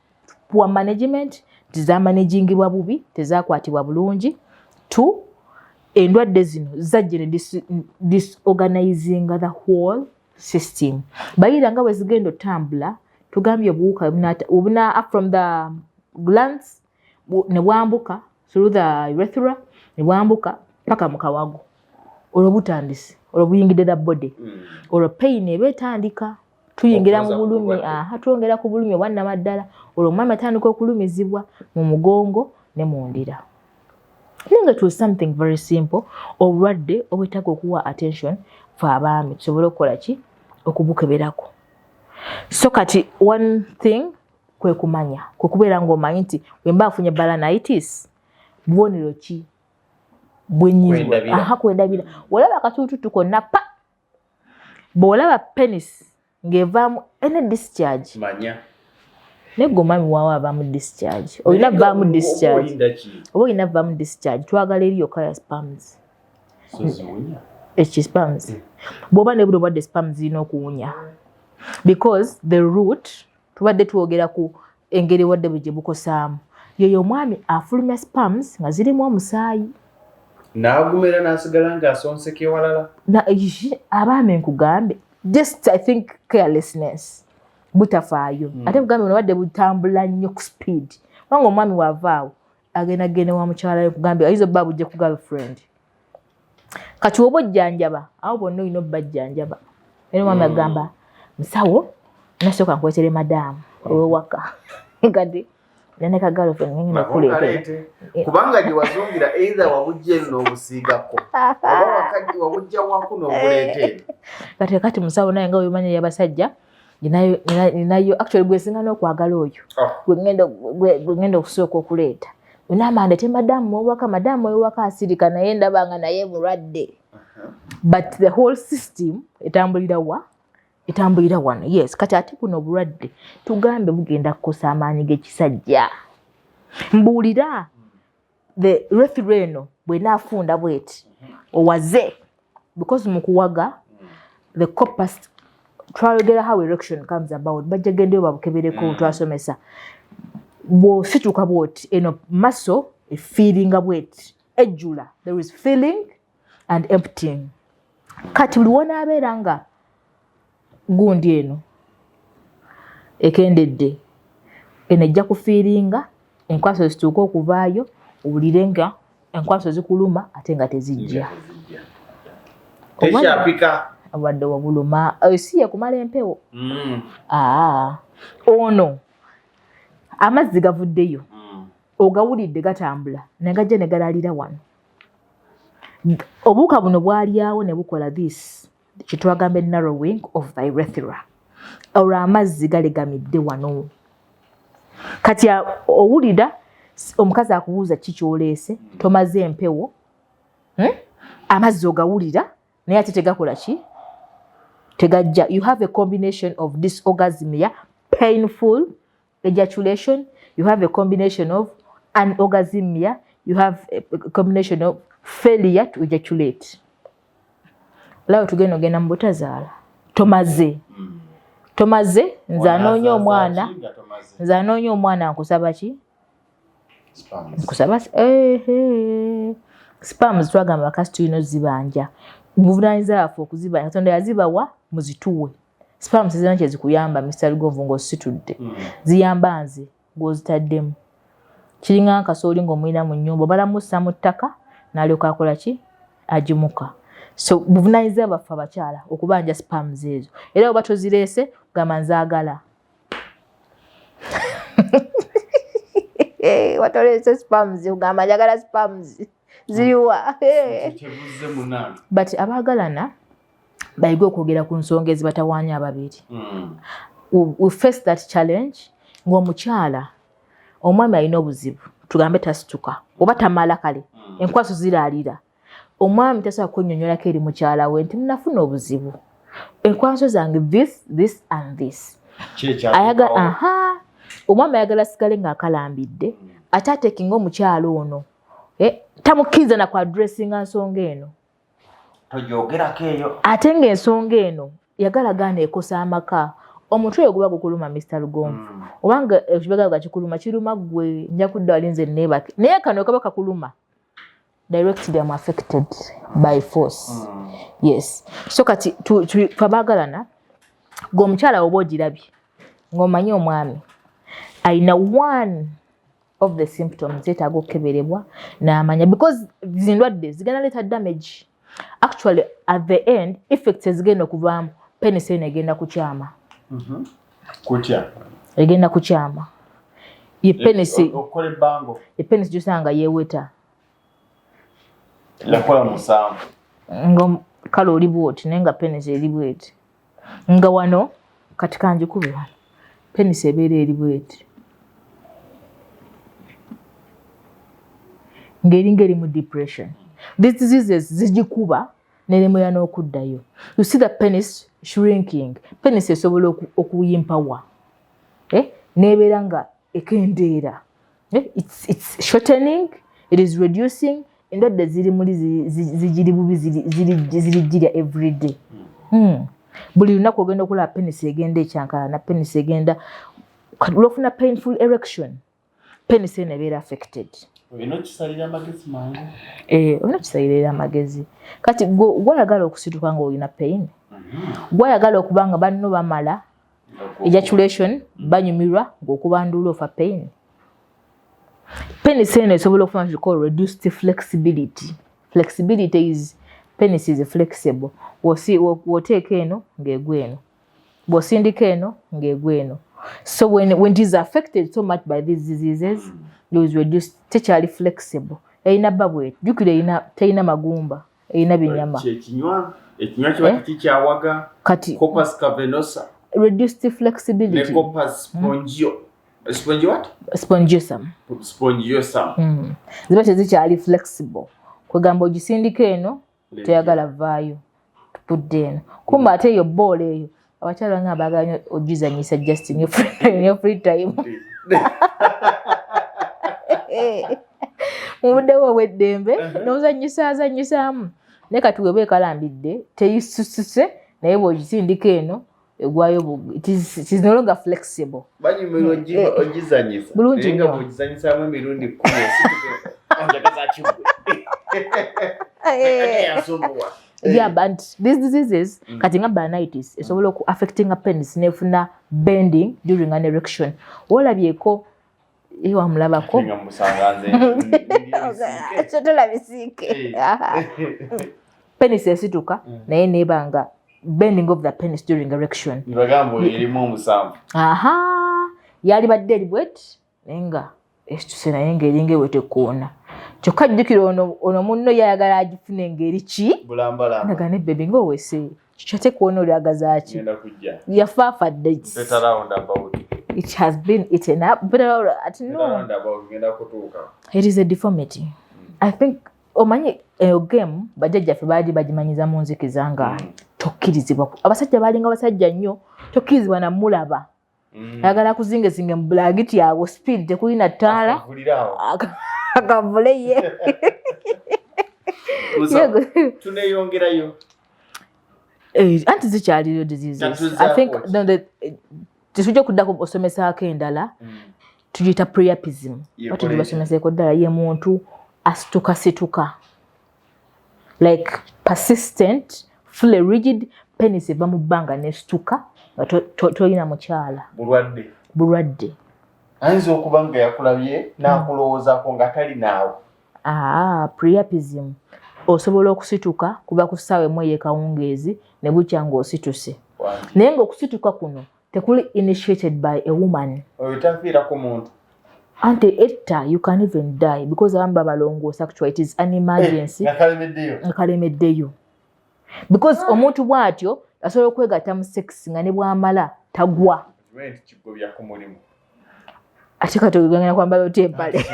poor management, tezamanagingibwa bubi, tezakwatibwa bulungi. 2, endwadde zino zajja ne disorganizing the whole system. Bayira nga bwe zigenda otambula, tugambye obuwuka obuna from the glands ne bwambuka through the urethra ne bwambuka paka mu kawago. Olwo butandise, olwo buyingidde the body. Olwo pain eba etandika. Tuyingira mu bulumi, twongera ku bulumi obwannamaddala. Olwo omwami atandika okulumizibwa mu mugongo ne mu ndira. Nenga to something very simple, obulwadde obwetaaga okuwa attention fe abaami tusobole okukola ki? Okubukeberako. So kati one thing kwe kumanya, kwe kubeera ng'omanyi nti bwe mba afunye balanitis, bubonero ki? Bwennyizibwa. Kwendabira. Olaba akatuututu konna pa! Bw'olaba penis ng'evaamu ene discharge. Manya. Ne gwe omwami waawe avaamu discharge. Olina vaamu discharge. Oba olina vaamu discharge. Twagala eri yokka ya spams. Spams. Bw'oba ne buli obwadde spams zirina okuwunya. Because the root, tubadde twogera ku engeri wadde bwe gye bukosaamu. Yeyo omwami afulumya spams nga zirimu omusaayi. N'agumira n'asigala ng'asonseka ewalala. Abaami nkugambe. Just I think carelessness. Butafaayo. Ate bugambe buno wadde butambula nnyo ku speed. Wanga omwami wavaawo agenda wa mukyala we kugambe ayinza obba bujje ku girlfriend. Kati oba ojjanjaba, awo bonna olina obbajjanjaba. Era omwami agamba musawo nasooka nkwetere madamu ow'ewaka. Kati naneka girlfriend ngenda kuleetera. Kubanga gye wazungira either wabujja eno n'obusiigako oba wakati wabujja wako n'obuleetera. Kati musawo naye nga wemanya y'abasajja ninayo actually gwesinga n'okwagala oyo gwe ngenda okusooka okuleeta. Unamanda te madamu ow'ewaka asirika naye ndabanga naye mulwadde. But the whole system etambulira wa? Etambulira wano. Yes, kati ate kuno obulwadde tugambe bugenda kukosa amaanyi g'ekisajja. Mbuulira the referee eno bw'enaafunda bw'eti owaze because mu kuwaga the corpus twayogera how erection comes about bajja gendeyo babukebereko twasomesa. Bw'osituka bw'oti eno muscle efeelinga bw'eti ejjula. There is filling and emptying. Kati buli wonaabeera nga gundi eno ekendedde eno ejja kufiiringa enkwaso zituuka okuvaayo owulire nga enkwaso zikuluma ate nga tezijja. Tekyapika. Obadde wabuluma si kumala empewo. Ono amazzi gavuddeyo ogawulidde gatambula ne gajja ne galalira wano. Obuwuka buno bwalyawo ne bukola this kitwagamba narrowing of the urethra. Olwo amazzi galegamidde wano. Kati owulira omukazi akubuuza ki kyoleese tomaze empewo, amazzi ogawulira naye ate tegakola ki? Tegajja. You have a combination of dysorgasmia, painful ejaculation. You have a combination of anorgasmia. You have a combination of failure to ejaculate. Lawo tugenda ogenda mu butazaala. Tomaze nze anoonya omwana nkusaba ki? Nkusaba spams twagamba bakasi tulina ozibanja. Buvunaanyizibwa waffe okuzibanja. Katonda yazibawa muzituwe. Spams zirina kye zikuyamba Mr. Lugonvu ng'ositudde. Ziyamba nze gw'ozitaddemu. Kiringa nkasooli ng'omulina mu nnyumba balamussa mu ttaka n'alyoka akola ki? Agimuka. So buvunaanyizibwa baffe abakyala okubanja spams ezo. Era oba tozireese gamba nzaagala. Watoleese spams ugamba njagala spams ziriwa. But abaagalana bayige okwogera ku nsonga ezibatawaanya ababiri. We face that challenge ng'omukyala omwami alina obuzibu tugambe tasituka oba tamala kale enkwaso ziraalira omwami tasobola kunnyonnyolako eri mukyala we nti nafuna obuzibu enkwaso zange this and this omwami ayagala asigale ng'akalambidde ate ateekinga omukyala ono tamukkiriza na ku addressinga nsonga eno ate ng'ensonga eno yagala gaana ekosa amaka omutwe guba gukuluma Mr. Lugonvu obanga ekibagala kikuluma kiruma gwe nja kudda walinze neebake naye kano kaba kakuluma directly am affected by force. Yes, so kati twabagalana ng'omukyala oba ogirabye ng'omanyi omwami ayina one of the symptoms zeetaaga okukeberebwa n'amanya because zindwadde zigenda leeta damage. Actually at the end effects ezigenda okuvaamu penisi eno egenda kukyama. Kutya egenda kukyama yepenisi okola ebbango epenisi gyosanga yeeweta lakola musanvu nga kale oli bwoti naye nga penisi eri bweti nga wano kati kanjikube wano penisi ebeera eri bweti ng'eringa eri mu depression. These diseases zigikuba neremoya n'okuddayo. You see the penis shrinking. Penis esobola okuyimpower. Nebeera nga ekendeera. It's shortening, it is reducing. Endwadde ziri muli zigiri bubi zirigirya every day. Buli lunaku ogenda okulaba penis egenda ekyankala na penis egenda lwofuna painful erection. Penis eno ebeera affected. Olina kisalira amagezi mangu. Olina kisalira amagezi. Kati gwayagala okusituka ng'olina pain. Gwayagala okuba nga banno bamala ejaculation banyumirwa ng'okubanduula ofa pain. Penis eno esobola okufuna what we call reduced flexibility. Flexibility is penis is flexible. Woteeka eno ng'egwa eno. Bw'osindika eno ng'egwa eno. So when it is affected so much by these diseases, it is reduced, tekyali flexible. Eyina babwe, jukire teyina magumba, eyina binyama. Ekinywa kiba tikikyawaga. Kati corpus cavernosa. Reduced flexibility. Ne corpus spongio. Spongi what? Spongiosum. Spongiosum. Ziba tezikyali flexible. Kwegamba ogisindika eno, teyagala vaayo. Tupudde eno. Kumba ate eyo boola eyo. Abakyala nga baganya ogizanyisa just in your free time. Mubuddewo obw'eddembe n'ozanyisaamu naye kati weeba ekalambidde teyisususe naye bw'ogisindika eno egwayo it is no longer flexible. Banyumirwa ogizanyisa bulungi nga bw'ogizanyisaamu emirundi 10 onjagaza kigwe. Yeah, but these diseases, kati nga burnitis, esobola ku affecting a penis nefuna bending during an erection. Olabyeko ewa mulabako. Nga musanganze. Chotola bisike. Penis esituka naye nebanga bending of the penis during erection. Nibagambo erimu omusanvu. Yali badde libwet nenga esituse naye ng'eringa ewete kuona. Kyokka jjukira ono munno yayagala agifune ngeri ki bulambala naga ne baby ng'owese kikyate kuona olyagaza ki ngenda kujja yafaafadde better round about it has been eaten up better round about ngenda kutuuka. It is a deformity. I think omanyi game bajjajjaffe baali bagimanyiza mu nzikiza nga tokkirizibwa abasajja baalinga basajja nnyo tokkirizibwa na mulaba ayagala kuzingezinga mu bulagiti awo speed tekulina ttaala akavuleye tuneyongerayo anti zikyaliyo diseases. I think tesujja kuddako osomesaako endala tugiyita priapism wati gibasomeseeko ddala ye muntu asitukasituka like persistent fully rigid penis eva mu bbanga nesituka nga tolina mukyala bulwadde ayinza okuba nga yakulabye n'akulowoozaako nga tali naawe. Priapism osobola okusituka kuba ku ssaawa emu ey'ekawungeezi ne bukya ng'osituse naye ng'okusituka kuno tekuli initiated by a woman. Oyo tafiirako muntu. Ante etta you can even die because abamu babalongoosa actually it is an emergency. Nakalemeddeyo. because omuntu bw'atyo asobola okwegatta mu sex nga ne bw'amala tagwa ate katogenda kwambala otya empale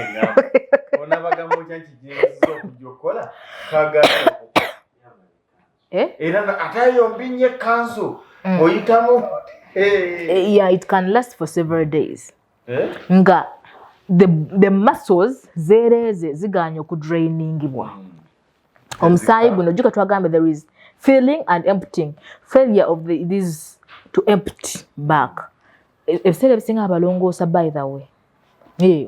yeah, it can last for several days. Nga the muscles zereze ziganya okudrainingibwa. Omusaayi guno jjuka twagambe there is filling and emptying. Failure of these to empty back. Ebiseera ebisinga abalongoosa by the way.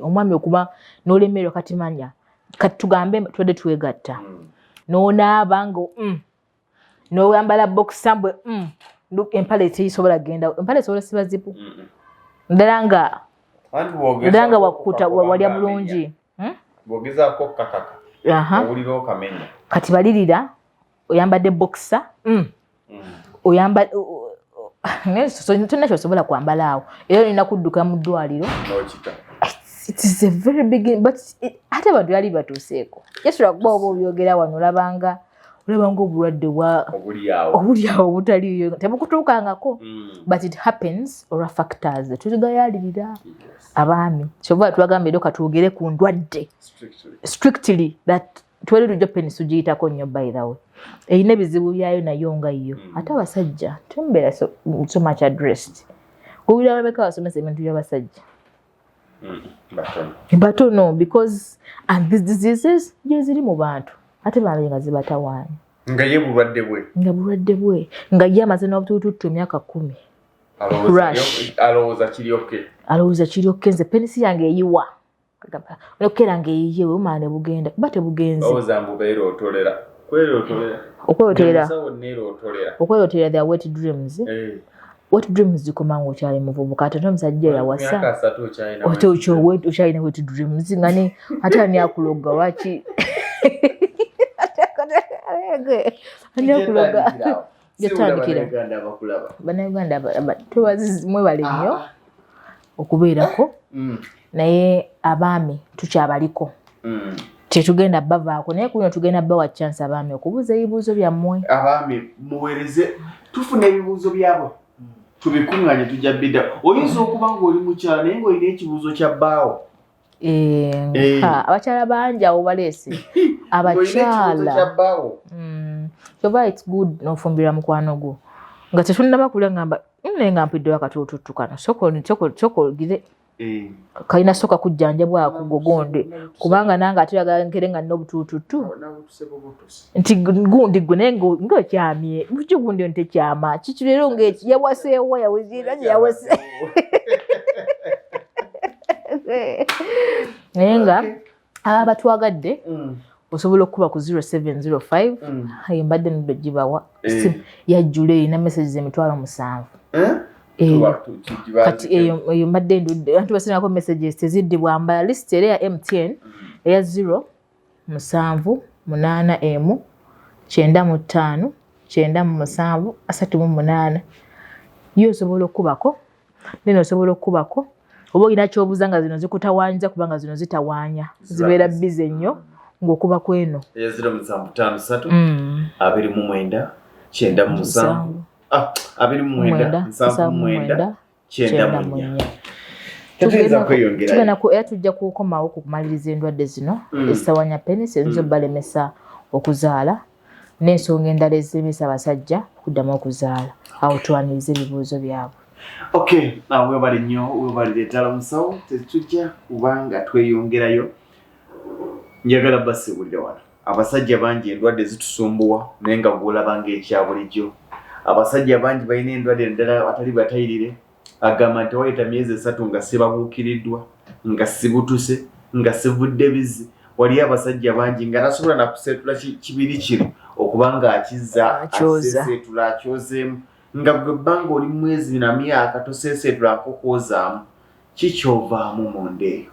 Omwami okuba n'olemererwa kati manya. Kati tugambe twedde twegatta. N'onaaba nga n'oyambala boxer mbwe empale teyisobola genda. Empale esobola siba zipu. Ddala nga wakuta walya bulungi. Bw'ogezaako kakaka. Owulira okamenya. Kati balirira oyambadde boxer. Tonna kyosobola kwambala awo. Era olina kudduka mu ddwaliro. It is a very big, but ate abantu yali batuuseeko. Yesu lwakuba oba obyogera wano olabanga obulwadde obuli awo obutaliyo tebukutuukangako. But it happens or factors tuzigayalirira abaami. Kyova twagamba eddo katwogere ku ndwadde strictly that twali tujja penisi giyitako nnyo by the way. Eyina ebizibu byayo nayo nga yo. Ate abasajja tumbeera so much addressed. Owulira babeka basomesa ebintu by'abasajja. But no, because and these diseases ziri mu bantu ate bambi nga zibatawaanya. Nga ye bulwadde bwe. Nga ye amaze n'obutuutuutu emyaka 10. Alowooza kiryoke nze penisi yange eyiwa. Okera ng'eyiye omwana ne bugenda kuba tebugenze. Okweroterera their wet dreams. Wet dreams zikoma ng'okyali muvubuka ate n'omusajja yawasa. Okyalina wet dreams nga ne ate ani akulogga waki. Ani akulogga. Yatandikira. Bannayuganda mwebale nnyo okubeerako. Naye abaami tukyabaliko. Tetugenda bavaako naye kuno tugenda bawa chance abaami okubuuza ebibuuzo byammwe. Abaami muweereze tufuna ebibuuzo byabo. Tubikunganye tujja bidda. Oyinza okuba ng'oli mukyala naye ng'olina ekibuuzo kya bbaawo. Abakyala bangi awo baleese. Abakyala. Kyova it's good n'ofumbira mukwano gwo. Nga tetunnaba kula ngamba naye nga mpiddeyo akatuutuutu kano. Sokolgire. Kalina soka kujjanjabwa akugogonde kubanga nange atiraga nkere nga n'obutuutuutu. Nti gundi gwe naye ng'okyamye. Buki gundi nte kyama. Kiki leero ng'eki yawaseewo yawezira yawase. Naye nga aba batwagadde osobola okuba ku 0705 mbadde nudde gibawa yajjula erina messages emitwalo 7. Kati eyo mbadde ndudde abantu basinako messages teziddibwambala list era ya MTN eya 078M 95 97 38 yo osobola okubako nene osobola okubako oba olina kyobuuza nga zino zikutawaanyiza kubanga zino zitawaanya zibeera bize nnyo ng'okuba kweno 0753 29 97 era tujja kukomawo kumaliriza endwadde zino esawanya penisi eziyinza obbalemesa okuzaala n'ensonga endala eziremesa abasajja kuddamu okuzaala awo twaniriza ebibuuzo byabwe. Webali nnyo webalire ddala musawo tetujja kubanga tweyongerayo. Njagala basiibulira wano abasajja bangi endwadde zitusumbuwa naye nga gw'olaba ng'ekya bulijjo. Abasajja bangi balina endwadde endala atali batayirire agamba nti wayita myezi 3 nga sibabuukiriddwa nga sibutuse nga sivudde bizi. Wali abasajja bangi nga tasobola nakuseetula kibiri kiri okubanga akizza aseeseetula akyozeemu nga gwe bbanga oli mwezi na myaka toseeseetulako kwozaamu kikyovaamu mu ndeeyo.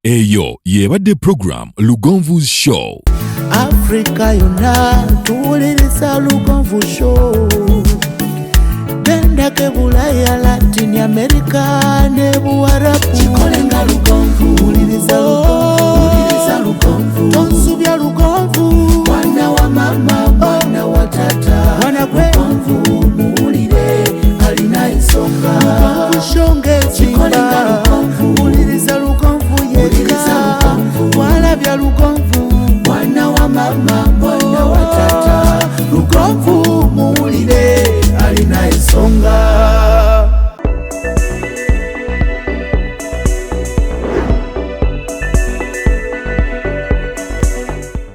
Eyo yebadde program Lugonvu's Show. Africa yonna tuwuliriza Lugonvu Show. Bendake Bulaya, Latin America ne Buwarabu. Chikolenga Lugonvu, wuliriza Lugonvu. Tonsubya Lugonvu. mugonvu